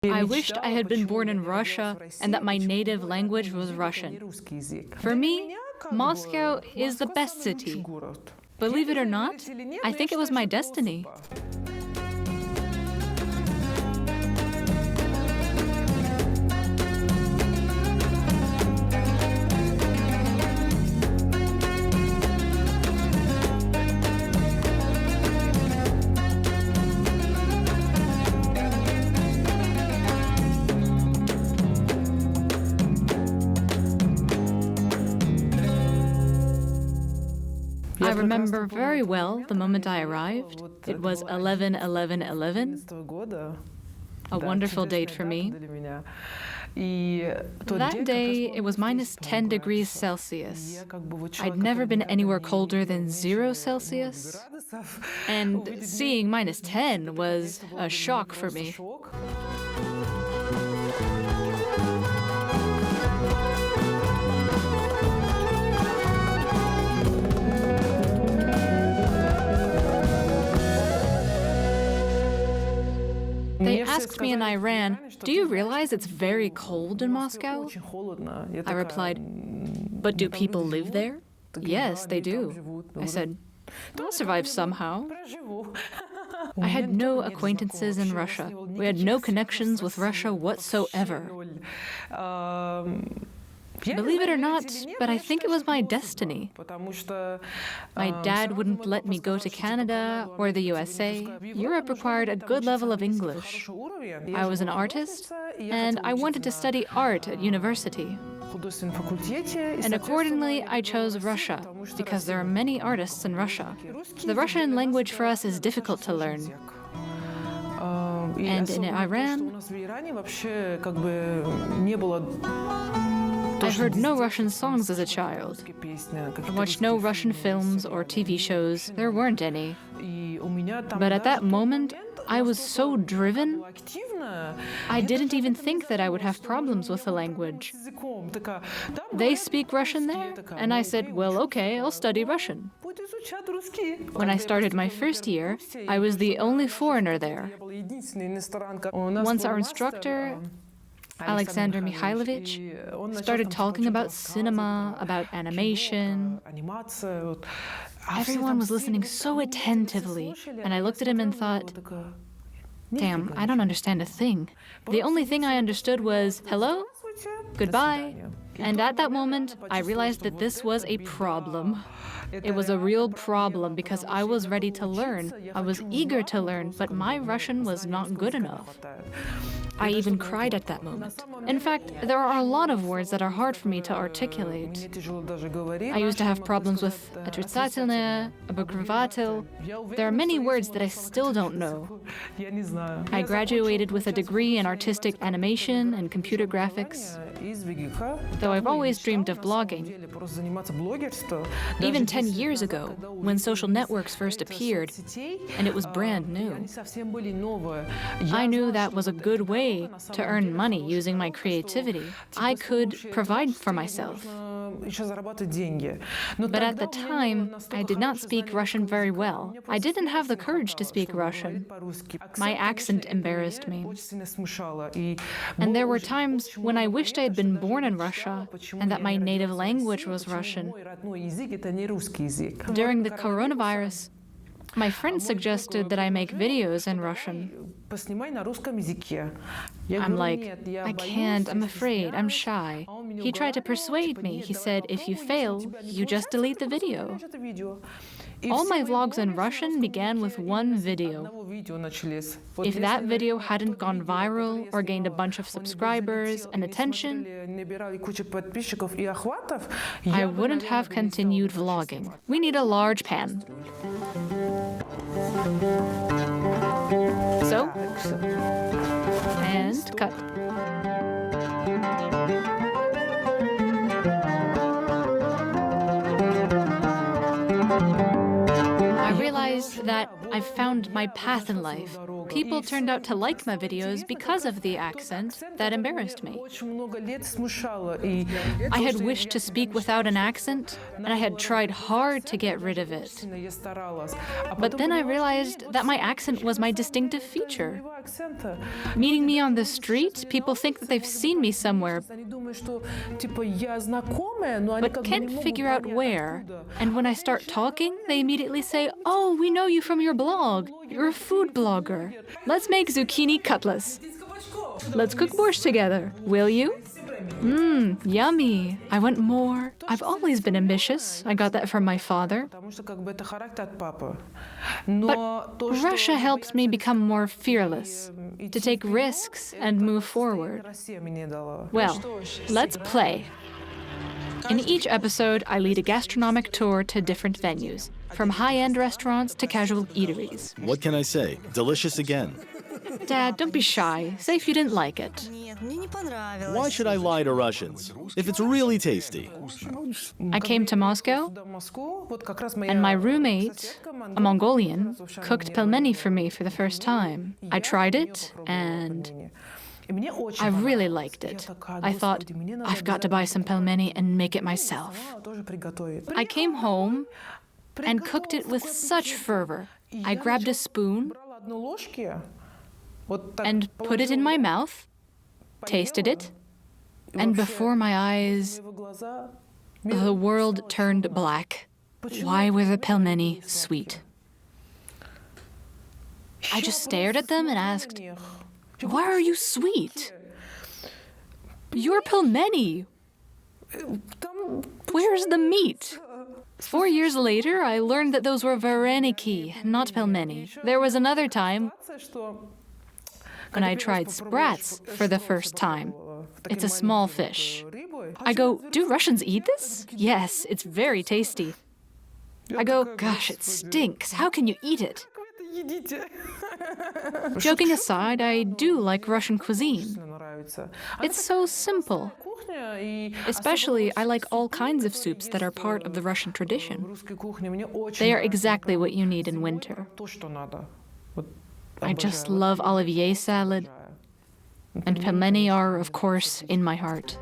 I wished I had been born in Russia and that my native language was Russian. For me, Moscow is the best city. Believe it or not, I think it was my destiny. I remember very well the moment I arrived. It was 11/11/11, a wonderful date for me. That day, it was minus 10 degrees Celsius. I'd never been anywhere colder than 0 Celsius, and seeing minus 10 was a shock for me. They asked me in Iran, "Do you realize it's very cold in Moscow?" I replied, "But do people live there?" "Yes, they do." I said, "I'll survive somehow." I had no acquaintances in Russia. We had no connections with Russia whatsoever. Believe it or not, but I think it was my destiny. My dad wouldn't let me go to Canada or the USA. Europe required a good level of English. I was an artist, and I wanted to study art at university. And accordingly, I chose Russia, because there are many artists in Russia. The Russian language for us is difficult to learn. And in Iran, I heard no Russian songs as a child. I watched no Russian films or TV shows. There weren't any. But at that moment, I was so driven, I didn't even think that I would have problems with the language. They speak Russian there? And I said, well, okay, I'll study Russian. When I started my first year, I was the only foreigner there. Once our instructor, Alexander Mikhailovich, started talking about cinema, about animation. Everyone was listening so attentively, and I looked at him and thought, damn, I don't understand a thing. The only thing I understood was, hello, goodbye. And at that moment, I realized that this was a problem. It was a real problem because I was ready to learn. I was eager to learn, but my Russian was not good enough. I even cried at that moment. In fact, there are a lot of words that are hard for me to articulate. I used to have problems with отрицательное, обогреватель. There are many words that I still don't know. I graduated with a degree in artistic animation and computer graphics, though I've always dreamed of blogging. Even 10 years ago, when social networks first appeared, and it was brand new, I knew that was a good way to earn money using my creativity. I could provide for myself. But at the time, I did not speak Russian very well. I didn't have the courage to speak Russian. My accent embarrassed me. And there were times when I wished I had been born in Russia and that my native language was Russian. During the coronavirus, my friend suggested that I make videos in Russian. I'm like, I can't, I'm afraid, I'm shy. He tried to persuade me. He said, if you fail, you just delete the video. All my vlogs in Russian began with one video. If that video hadn't gone viral or gained a bunch of subscribers and attention, I wouldn't have continued vlogging. We need a large pan. So, and cut. I realized that I've found my path in life. People turned out to like my videos because of the accent that embarrassed me. I had wished to speak without an accent, and I had tried hard to get rid of it. But then I realized that my accent was my distinctive feature. Meeting me on the street, people think that they've seen me somewhere, but can't figure out where. And when I start talking, they immediately say, "Oh, we know you from your blog. You're a food blogger. Let's make zucchini cutlass. Let's cook borscht together. Will you?" Yummy. I want more. I've always been ambitious. I got that from my father. But Russia helped me become more fearless, to take risks and move forward. Well, let's play. In each episode, I lead a gastronomic tour to different venues, from high-end restaurants to casual eateries. What can I say? Delicious again. Dad, don't be shy. Say if you didn't like it. Why should I lie to Russians if it's really tasty? I came to Moscow, and my roommate, a Mongolian, cooked pelmeni for me for the first time. I tried it, and I really liked it. I thought, I've got to buy some pelmeni and make it myself. I came home and cooked it with such fervor. I grabbed a spoon and put it in my mouth, tasted it, and before my eyes, the world turned black. Why were the pelmeni sweet? I just stared at them and asked, "Why are you sweet? You're pelmeni. Where's the meat?" 4 years later, I learned that those were vareniki, not pelmeni. There was another time when I tried sprats for the first time. It's a small fish. I go, "Do Russians eat this?" "Yes, it's very tasty." I go, "Gosh, it stinks. How can you eat it?" Joking aside, I do like Russian cuisine. It's so simple. Especially, I like all kinds of soups that are part of the Russian tradition. They are exactly what you need in winter. I just love Olivier salad, and pelmeni are, of course, in my heart.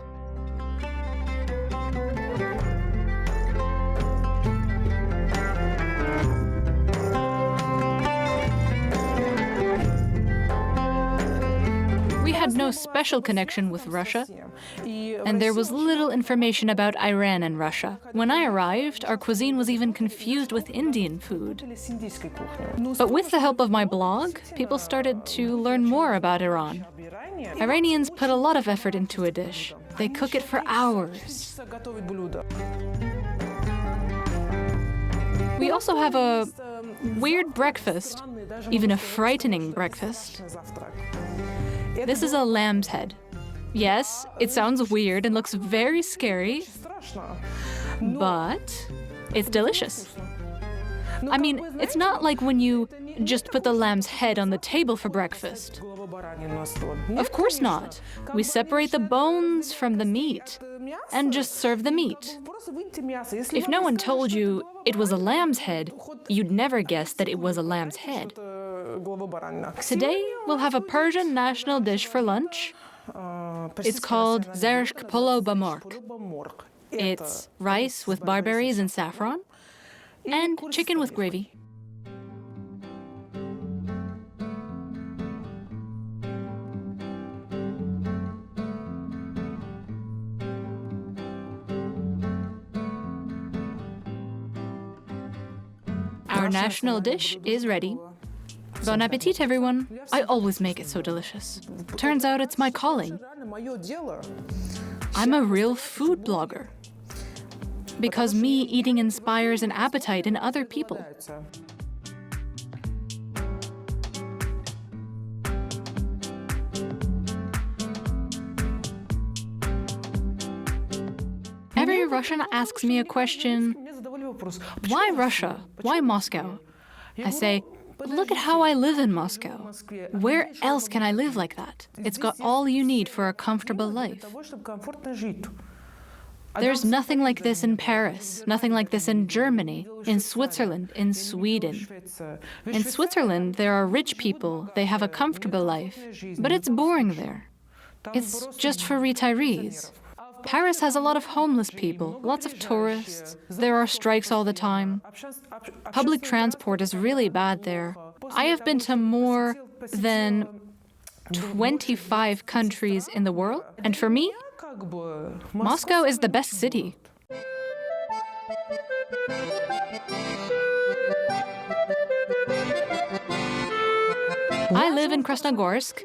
We had no special connection with Russia, and there was little information about Iran and Russia. When I arrived, our cuisine was even confused with Indian food. But with the help of my blog, people started to learn more about Iran. Iranians put a lot of effort into a dish. They cook it for hours. We also have a weird breakfast, even a frightening breakfast. This is a lamb's head. Yes, it sounds weird and looks very scary, but it's delicious. I mean, it's not like when you just put the lamb's head on the table for breakfast. Of course not. We separate the bones from the meat and just serve the meat. If no one told you it was a lamb's head, you'd never guess that it was a lamb's head. Today, we'll have a Persian national dish for lunch. It's called zershk polo bamork. It's rice with barberries and saffron, and chicken with gravy. Our national dish is ready. Bon appetit, everyone. I always make it so delicious. Turns out it's my calling. I'm a real food blogger. Because me eating inspires an appetite in other people. Every Russian asks me a question, why Russia? Why Moscow? I say, look at how I live in Moscow. Where else can I live like that? It's got all you need for a comfortable life. There's nothing like this in Paris, nothing like this in Germany, in Switzerland, in Sweden. In Switzerland, there are rich people, they have a comfortable life, but it's boring there. It's just for retirees. Paris has a lot of homeless people, lots of tourists. There are strikes all the time. Public transport is really bad there. I have been to more than 25 countries in the world, and for me, Moscow is the best city. I live in Krasnogorsk,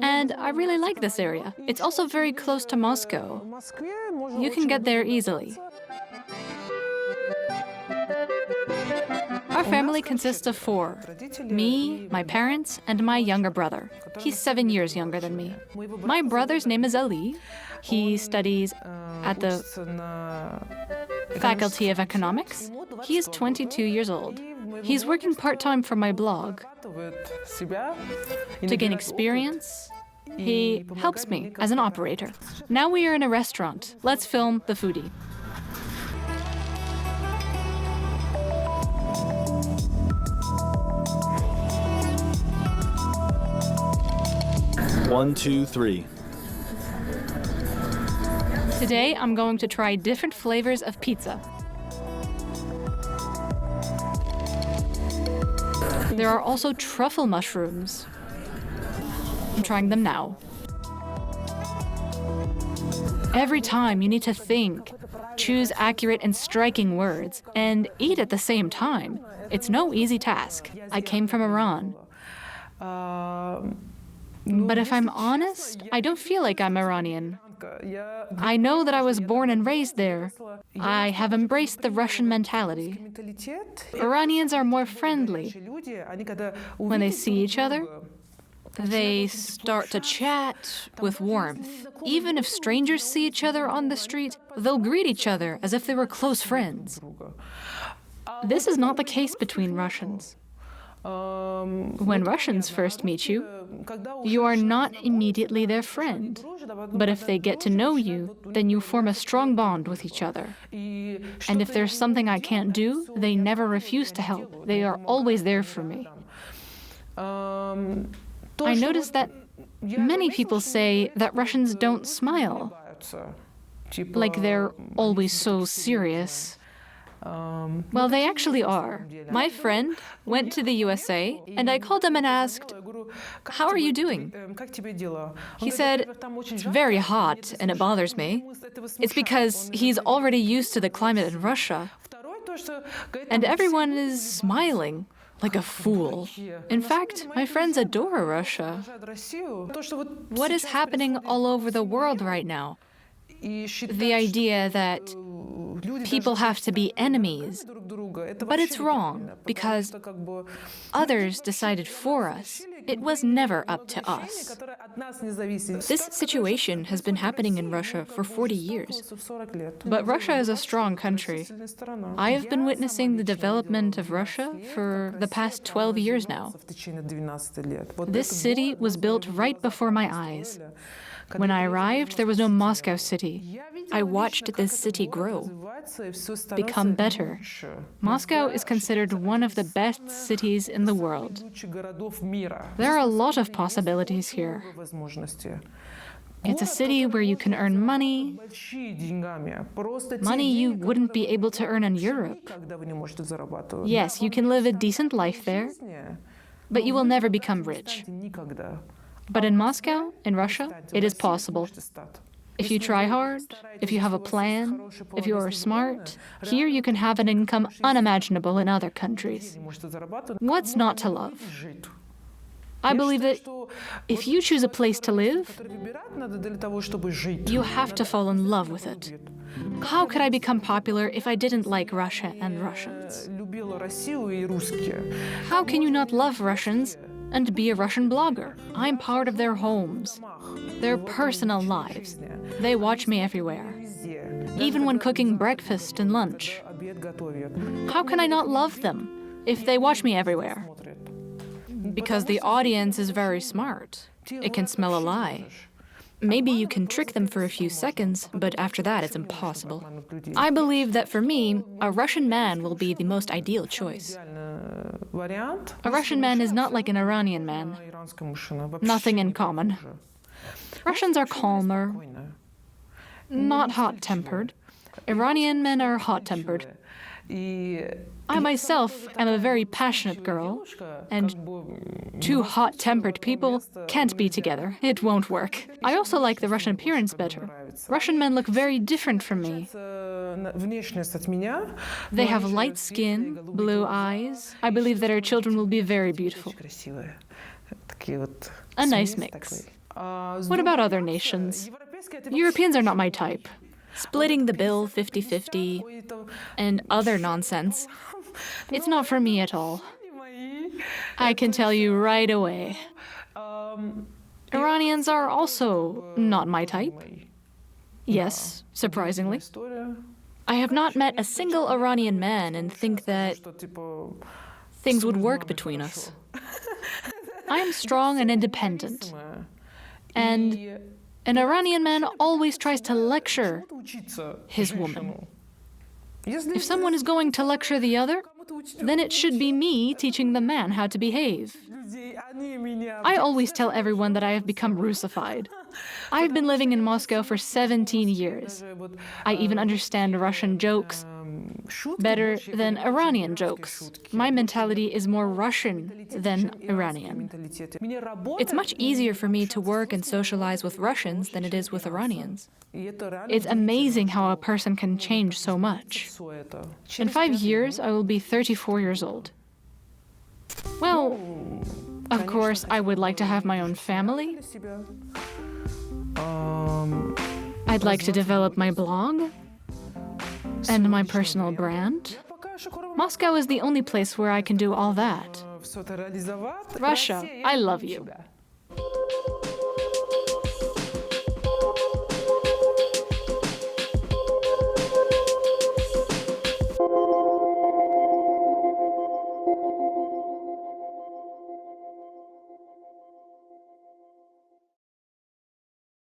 and I really like this area. It's also very close to Moscow. You can get there easily. Our family consists of 4. Me, my parents, and my younger brother. He's 7 years younger than me. My brother's name is Ali. He studies at the Faculty of Economics. He is 22 years old. He's working part-time for my blog. To gain experience, he helps me as an operator. Now we are in a restaurant. Let's film the foodie. One, two, three. Today, I'm going to try different flavors of pizza. There are also truffle mushrooms. I'm trying them now. Every time you need to think, choose accurate and striking words, and eat at the same time. It's no easy task. I came from Iran. But if I'm honest, I don't feel like I'm Iranian. I know that I was born and raised there. I have embraced the Russian mentality. Iranians are more friendly. When they see each other, they start to chat with warmth. Even if strangers see each other on the street, they'll greet each other as if they were close friends. This is not the case between Russians. When Russians first meet you, you are not immediately their friend. But if they get to know you, then you form a strong bond with each other. And if there's something I can't do, they never refuse to help. They are always there for me. I noticed that many people say that Russians don't smile, like they're always so serious. Well, they actually are. My friend went to the USA, and I called him and asked, "How are you doing?" He said, "It's very hot, and it bothers me." It's because he's already used to the climate in Russia. And everyone is smiling like a fool. In fact, my friends adore Russia. What is happening all over the world right now? The idea that people have to be enemies. But it's wrong, because others decided for us. It was never up to us. This situation has been happening in Russia for 40 years. But Russia is a strong country. I have been witnessing the development of Russia for the past 12 years now. This city was built right before my eyes. When I arrived, there was no Moscow city. I watched this city grow, become better. Moscow is considered one of the best cities in the world. There are a lot of possibilities here. It's a city where you can earn money you wouldn't be able to earn in Europe. Yes, you can live a decent life there, but you will never become rich. But in Moscow, in Russia, it is possible. If you try hard, if you have a plan, if you are smart, here you can have an income unimaginable in other countries. What's not to love? I believe that if you choose a place to live, you have to fall in love with it. How could I become popular if I didn't like Russia and Russians? How can you not love Russians and be a Russian blogger? I'm part of their homes, their personal lives. They watch me everywhere, even when cooking breakfast and lunch. How can I not love them if they watch me everywhere? Because the audience is very smart. It can smell a lie. Maybe you can trick them for a few seconds, but after that it's impossible. I believe that for me, a Russian man will be the most ideal choice. A Russian man is not like an Iranian man. Nothing in common. Russians are calmer, not hot-tempered. Iranian men are hot-tempered. I myself am a very passionate girl, and two hot-tempered people can't be together. It won't work. I also like the Russian appearance better. Russian men look very different from me. They have light skin, blue eyes. I believe that our children will be very beautiful. A nice mix. What about other nations? Europeans are not my type. Splitting the bill 50-50 and other nonsense. It's not for me at all. I can tell you right away. Iranians are also not my type. Yes, surprisingly. I have not met a single Iranian man and think that things would work between us. I am strong and independent. And an Iranian man always tries to lecture his woman. If someone is going to lecture the other, then it should be me teaching the man how to behave. I always tell everyone that I have become Russified. I've been living in Moscow for 17 years. I even understand Russian jokes better than Iranian jokes. My mentality is more Russian than Iranian. It's much easier for me to work and socialize with Russians than it is with Iranians. It's amazing how a person can change so much. In 5 years, I will be 34 years old. Well, of course, I would like to have my own family. I'd like to develop my blog and my personal brand. Moscow is the only place where I can do all that. Russia, I love you.